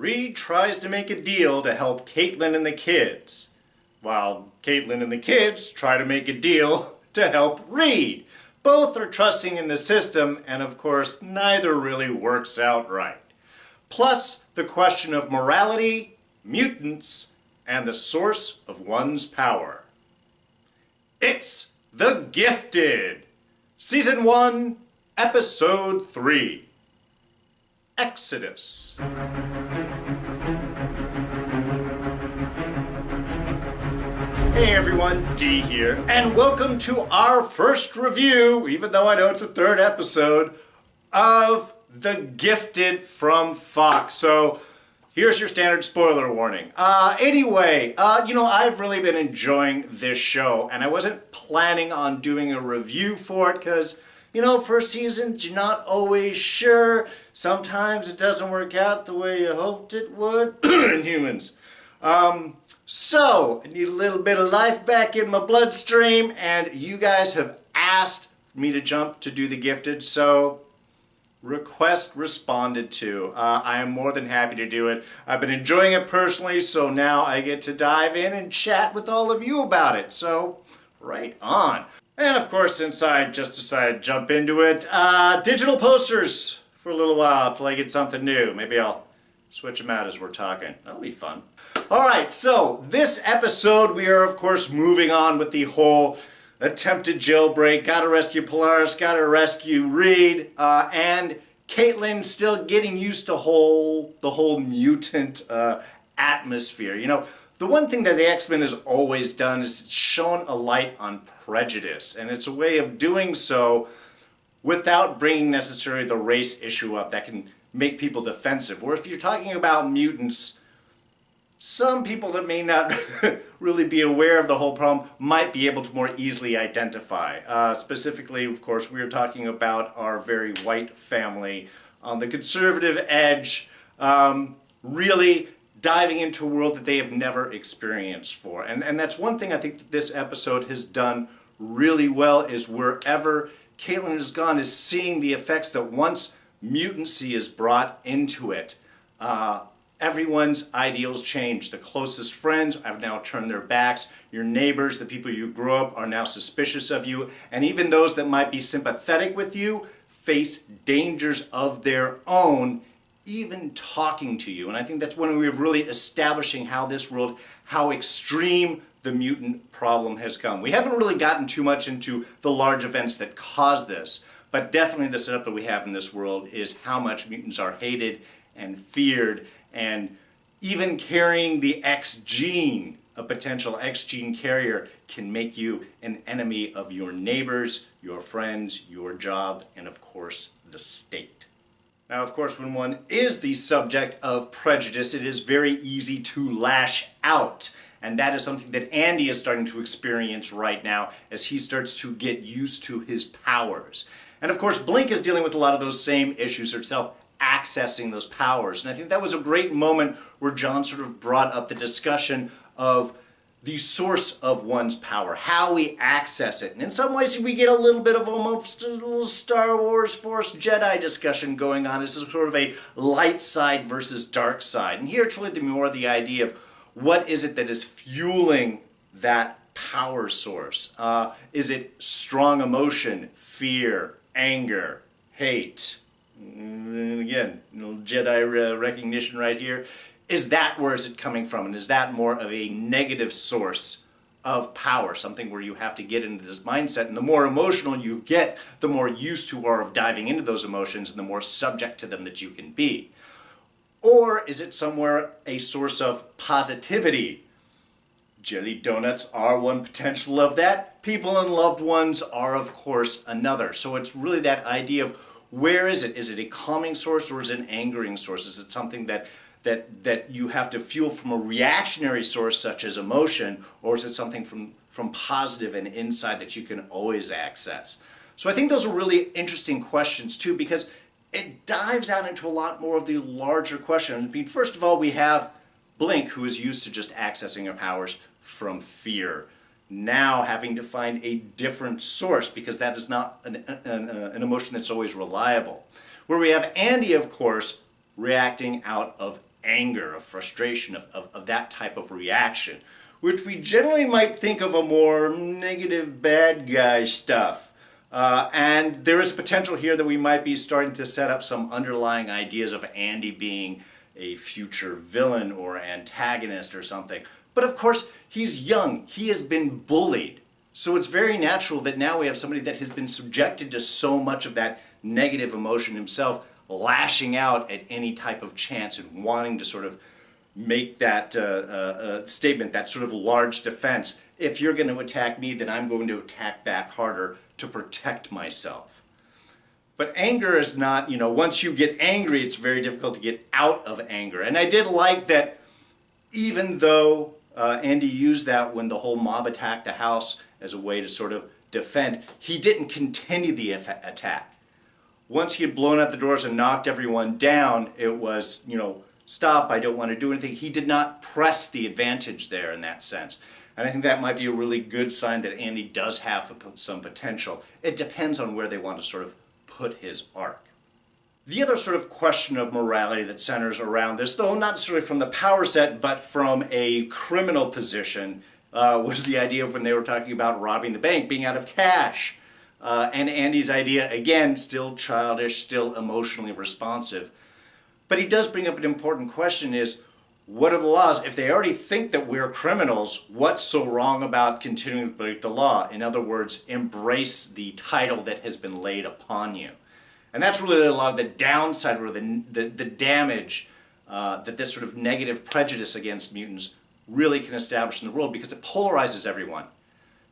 Reed tries to make a deal to help Caitlin and the kids, while Caitlin and the kids try to make a deal to help Reed. Both are trusting in the system, and of course, neither really works out right. Plus, the question of morality, mutants, and the source of one's power. It's The Gifted, Season 1, Episode 3, eXodus. Hey everyone, D here, and welcome to our first review, even though I know it's the third episode, of The Gifted from Fox. So, here's your standard spoiler warning. I've really been enjoying this show, and I wasn't planning on doing a review for it because, first seasons, you're not always sure. Sometimes it doesn't work out the way you hoped it would in humans. So, I need a little bit of life back in my bloodstream, and you guys have asked me to jump to do The Gifted, so request responded to. I am more than happy to do it. I've been enjoying it personally, so now I get to dive in and chat with all of you about it. So, right on. And of course, since I just decided to jump into it, digital posters for a little while till I get something new. Maybe I'll switch them out as we're talking. That'll be fun. Alright, so this episode we are of course moving on with the whole attempted jailbreak, gotta rescue Polaris, gotta rescue Reed, and Caitlin still getting used to the whole mutant atmosphere. The one thing that the X-Men has always done is it's shown a light on prejudice, and it's a way of doing so without bringing necessarily the race issue up that can make people defensive. Or if you're talking about mutants, some people that may not really be aware of the whole problem might be able to more easily identify. Specifically, of course, we are talking about our very white family on the conservative edge, really diving into a world that they have never experienced before. And that's one thing I think that this episode has done really well, is wherever Caitlin has gone is seeing the effects that once mutancy is brought into it, everyone's ideals change. The closest friends have now turned their backs. Your neighbors, the people you grew up, are now suspicious of you. And even those that might be sympathetic with you face dangers of their own, even talking to you. And I think that's when we're really establishing how this world, how extreme the mutant problem has come. We haven't really gotten too much into the large events that caused this, but definitely the setup that we have in this world is how much mutants are hated and feared, and even carrying the X gene, a potential X gene carrier, can make you an enemy of your neighbors, your friends, your job, and of course, the state. Now, of course, when one is the subject of prejudice, it is very easy to lash out. And that is something that Andy is starting to experience right now as he starts to get used to his powers. And of course, Blink is dealing with a lot of those same issues herself, accessing those powers. And I think that was a great moment where John sort of brought up the discussion of the source of one's power, how we access it. And in some ways we get a little bit of almost a little Star Wars Force Jedi discussion going on. This is sort of a light side versus dark side. And here it's really more the idea of what is it that is fueling that power source? Is it strong emotion, fear, anger, hate? And again, Jedi recognition right here. Is that where is it coming from? And is that more of a negative source of power? Something where you have to get into this mindset. And the more emotional you get, the more used to are of diving into those emotions and the more subject to them that you can be. Or is it somewhere a source of positivity? Jelly donuts are one potential of that. People and loved ones are, of course, another. So it's really that idea of where is it? Is it a calming source or is it an angering source? Is it something that you have to fuel from a reactionary source such as emotion, or is it something from positive and inside that you can always access? So I think those are really interesting questions too, because it dives out into a lot more of the larger questions. I mean, first of all, we have Blink, who is used to just accessing her powers from fear, now having to find a different source because that is not an emotion that's always reliable. Where we have Andy, of course, reacting out of anger, of frustration, of that type of reaction, which we generally might think of a more negative bad guy stuff. And there is potential here that we might be starting to set up some underlying ideas of Andy being a future villain or antagonist or something. But of course, he's young. He has been bullied. So it's very natural that now we have somebody that has been subjected to so much of that negative emotion himself, lashing out at any type of chance and wanting to sort of make that statement, that sort of large defense. If you're going to attack me, then I'm going to attack back harder to protect myself. But anger is not, once you get angry, it's very difficult to get out of anger. And I did like that even though Andy used that when the whole mob attacked the house as a way to sort of defend, he didn't continue the attack. Once he had blown out the doors and knocked everyone down, it was, stop, I don't want to do anything. He did not press the advantage there in that sense. And I think that might be a really good sign that Andy does have some potential. It depends on where they want to sort of put his arc. The other sort of question of morality that centers around this, though not necessarily from the power set, but from a criminal position, was the idea of when they were talking about robbing the bank, being out of cash. And Andy's idea, again, still childish, still emotionally responsive. But he does bring up an important question is, what are the laws? If they already think that we're criminals, what's so wrong about continuing to break the law? In other words, embrace the title that has been laid upon you. And that's really a lot of the downside or the damage that this sort of negative prejudice against mutants really can establish in the world, because it polarizes everyone.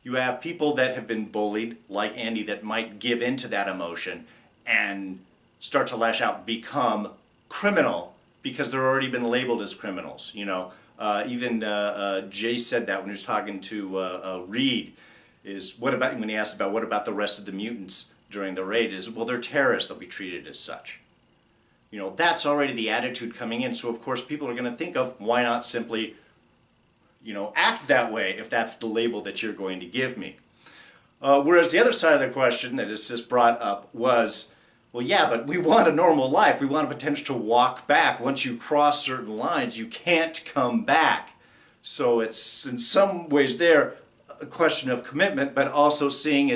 You have people that have been bullied, like Andy, that might give into that emotion and start to lash out, become criminal, because they're already been labeled as criminals. Even Jay said that when he was talking to Reed, is what about, when he asked about what about the rest of the mutants during the raid, is, well, they're terrorists, they'll be treated as such. That's already the attitude coming in, so of course people are going to think of, why not simply act that way if that's the label that you're going to give me. Whereas the other side of the question that is just brought up was, well, yeah, but we want a normal life. We want a potential to walk back. Once you cross certain lines, you can't come back. So it's in some ways there a question of commitment, but also seeing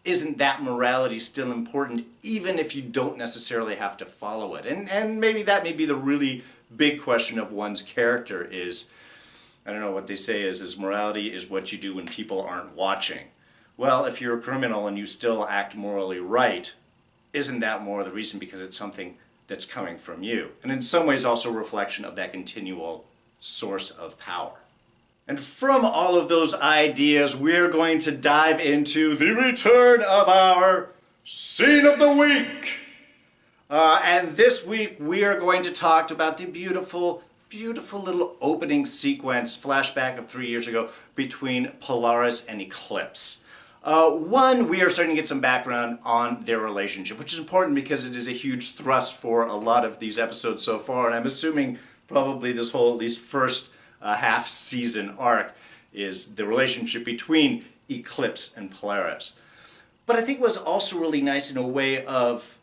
isn't that morality still important, even if you don't necessarily have to follow it? And maybe that may be the really big question of one's character is, I don't know what they say is morality is what you do when people aren't watching. Well, if you're a criminal and you still act morally right, isn't that more the reason because it's something that's coming from you? And in some ways also a reflection of that continual source of power. And from all of those ideas, we're going to dive into the return of our Scene of the Week. And this week we are going to talk about the beautiful little opening sequence, flashback of 3 years ago, between Polaris and Eclipse. One, we are starting to get some background on their relationship, which is important because it is a huge thrust for a lot of these episodes so far, and I'm assuming probably this whole, at least first half season arc, is the relationship between Eclipse and Polaris. But I think what's also really nice in a way of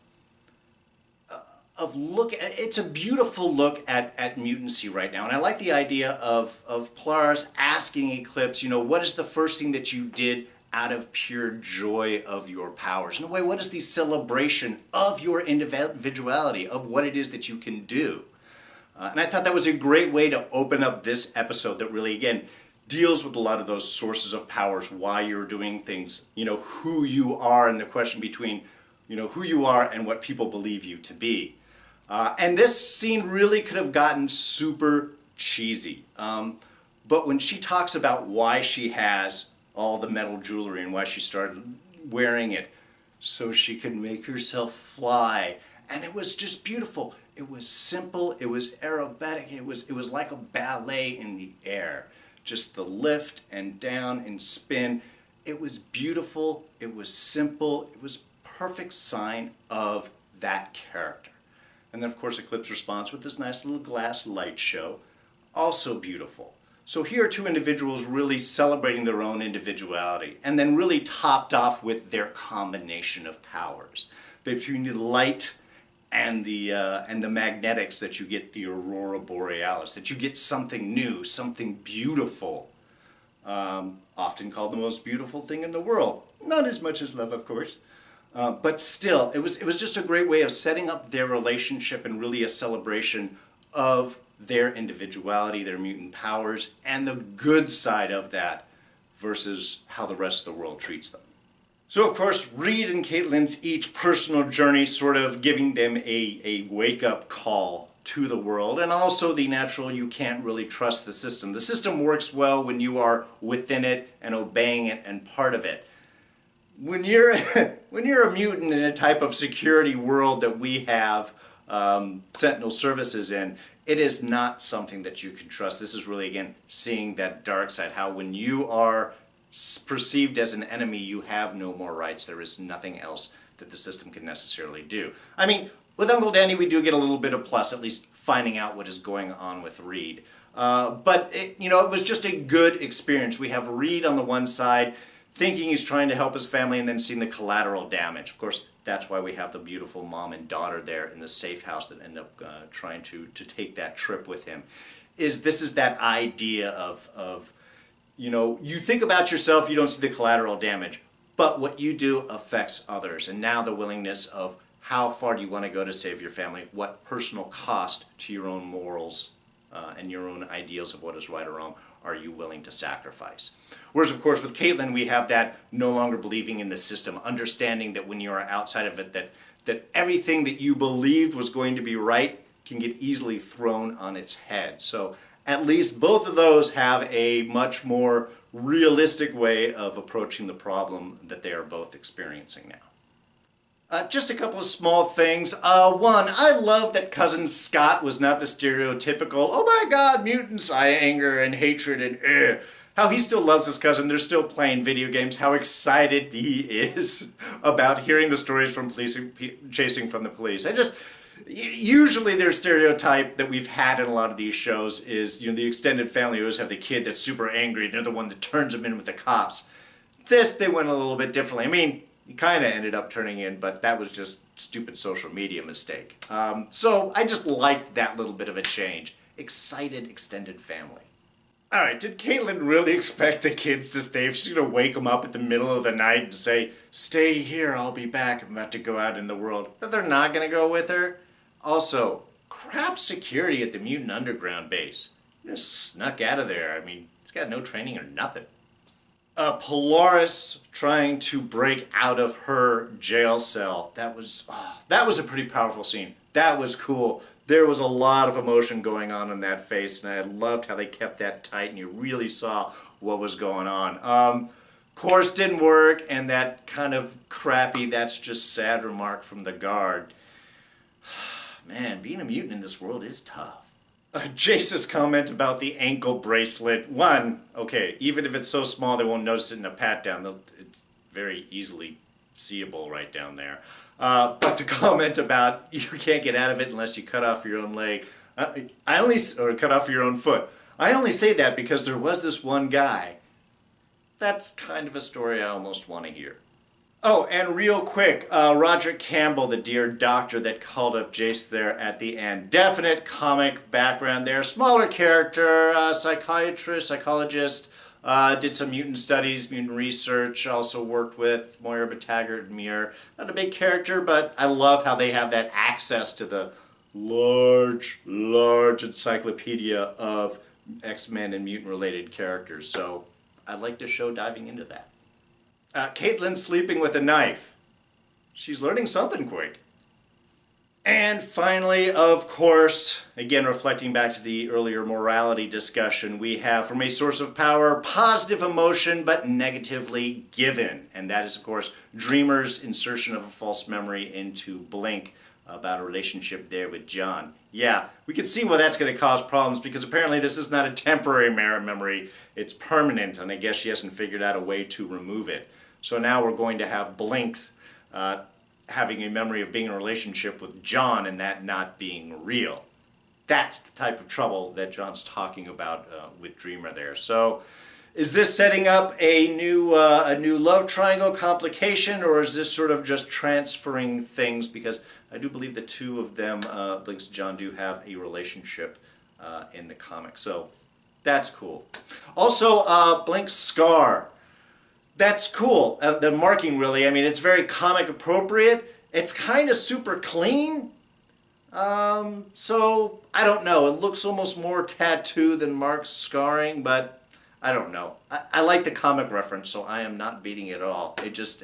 look, it's a beautiful look at mutancy right now, and I like the idea of Polaris asking Eclipse, what is the first thing that you did out of pure joy of your powers? In a way, what is the celebration of your individuality, of what it is that you can do? And I thought that was a great way to open up this episode that really, again, deals with a lot of those sources of powers, why you're doing things, who you are, and the question between, who you are and what people believe you to be. And this scene really could have gotten super cheesy. But when she talks about why she has all the metal jewelry and why she started wearing it, so she could make herself fly. And it was just beautiful. It was simple, it was aerobatic, it was like a ballet in the air. Just the lift and down and spin. It was beautiful, it was simple, it was perfect sign of that character. And then of course Eclipse responds with this nice little glass light show, also beautiful. So here are two individuals really celebrating their own individuality, and then really topped off with their combination of powers. Between the light and the magnetics that you get the aurora borealis, that you get something new, something beautiful, often called the most beautiful thing in the world. Not as much as love, of course, but still, it was just a great way of setting up their relationship and really a celebration of their individuality, their mutant powers, and the good side of that versus how the rest of the world treats them. So, of course, Reed and Caitlin's each personal journey sort of giving them a wake-up call to the world, and also the natural you can't really trust the system. The system works well when you are within it and obeying it and part of it. When you're when you're a mutant in a type of security world that we have Sentinel services in, it is not something that you can trust. This is really, again, seeing that dark side, how when you are perceived as an enemy, you have no more rights. There is nothing else that the system can necessarily do. I mean, with Uncle Danny, we do get a little bit of plus, at least finding out what is going on with Reed. But it was just a good experience. We have Reed on the one side, thinking he's trying to help his family, and then seeing the collateral damage. Of course, that's why we have the beautiful mom and daughter there in the safe house that end up trying to take that trip with him. This is that idea of you think about yourself, you don't see the collateral damage, but what you do affects others. And now the willingness of how far do you want to go to save your family, what personal cost to your own morals and your own ideals of what is right or wrong are you willing to sacrifice? Whereas, of course, with Caitlin, we have that no longer believing in the system, understanding that when you are outside of it, that everything that you believed was going to be right can get easily thrown on its head. So at least both of those have a much more realistic way of approaching the problem that they are both experiencing now. Just a couple of small things. One, I love that Cousin Scott was not the stereotypical, oh my god, mutants, anger and hatred and how he still loves his cousin. They're still playing video games. How excited he is about hearing the stories from chasing from the police. Usually their stereotype that we've had in a lot of these shows is, the extended family always have the kid that's super angry. They're the one that turns them in with the cops. This, they went a little bit differently. I mean, he kind of ended up turning in, but that was just stupid social media mistake. So I just liked that little bit of a change. Excited extended family. All right, did Caitlin really expect the kids to stay? If she's going to wake them up at the middle of the night and say, stay here, I'll be back, I'm about to go out in the world, that they're not going to go with her? Also, crap security at the Mutant Underground base. Just snuck out of there. I mean, he's got no training or nothing. Polaris trying to break out of her jail cell. That was a pretty powerful scene. That was cool. There was a lot of emotion going on in that face, and I loved how they kept that tight, and you really saw what was going on. Of course, didn't work, and that kind of crappy, that's just sad remark from the guard. Man, being a mutant in this world is tough. Jace's comment about the ankle bracelet. One, okay, even if it's so small they won't notice it in a pat down, it's very easily seeable right down there. But the comment about you can't get out of it unless you cut off your own leg, or cut off your own foot. I only say that because there was this one guy. That's kind of a story I almost want to hear. Oh, and real quick, Roderick Campbell, the dear doctor that called up Jace there at the end. Definite comic background there. Smaller character, psychiatrist, psychologist, did some mutant studies, mutant research, also worked with Moira McTaggart and Muir. Not a big character, but I love how they have that access to the large encyclopedia of X-Men and mutant-related characters. So I like the show diving into that. Caitlin sleeping with a knife. She's learning something quick. And finally, of course, again reflecting back to the earlier morality discussion, we have from a source of power, positive emotion, but negatively given. And that is, of course, Dreamer's insertion of a false memory into Blink about a relationship there with John. Yeah, we can see why that's going to cause problems, because apparently this is not a temporary memory, it's permanent, and I guess she hasn't figured out a way to remove it. So now we're going to have Blinks having a memory of being in a relationship with John and that not being real. That's the type of trouble that John's talking about with Dreamer there. So Is this setting up a new love triangle complication, or is this sort of just transferring things? Because I do believe the two of them, Blinks and John, do have a relationship in the comic. So that's cool. Also, Blink's scar. That's cool. The marking, really. I mean, it's very comic appropriate. It's kind of super clean. So I don't know. It looks almost more tattoo than Mark's scarring, but I don't know. I like the comic reference, so I am not beating it at all. It just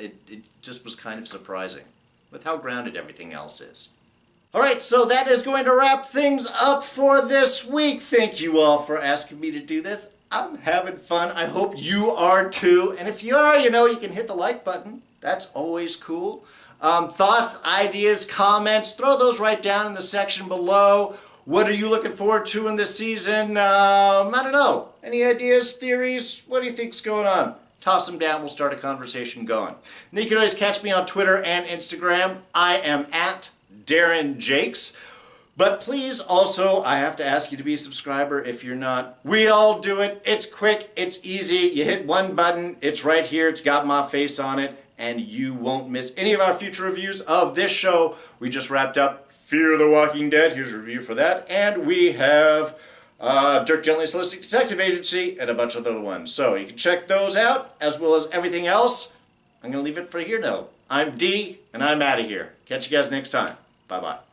was kind of surprising with how grounded everything else is. All right, so that is going to wrap things up for this week. Thank you all for asking me to do this. I'm having fun. I hope you are too. And if you are, you can hit the like button. That's always cool. Thoughts, ideas, comments, throw those right down in the section below. What are you looking forward to in this season? I don't know. Any ideas, theories? What do you think's going on? Toss them down. We'll start a conversation going. And you can always catch me on Twitter and Instagram. I am at Darren Jakes. But please also, I have to ask you to be a subscriber if you're not. We all do it. It's quick. It's easy. You hit one button. It's right here. It's got my face on it. And you won't miss any of our future reviews of this show. We just wrapped up Fear the Walking Dead. Here's a review for that. And we have Dirk Gently's Holistic Detective Agency and a bunch of other ones. So you can check those out as well as everything else. I'm going to leave it for here, though. I'm D, and I'm out of here. Catch you guys next time. Bye-bye.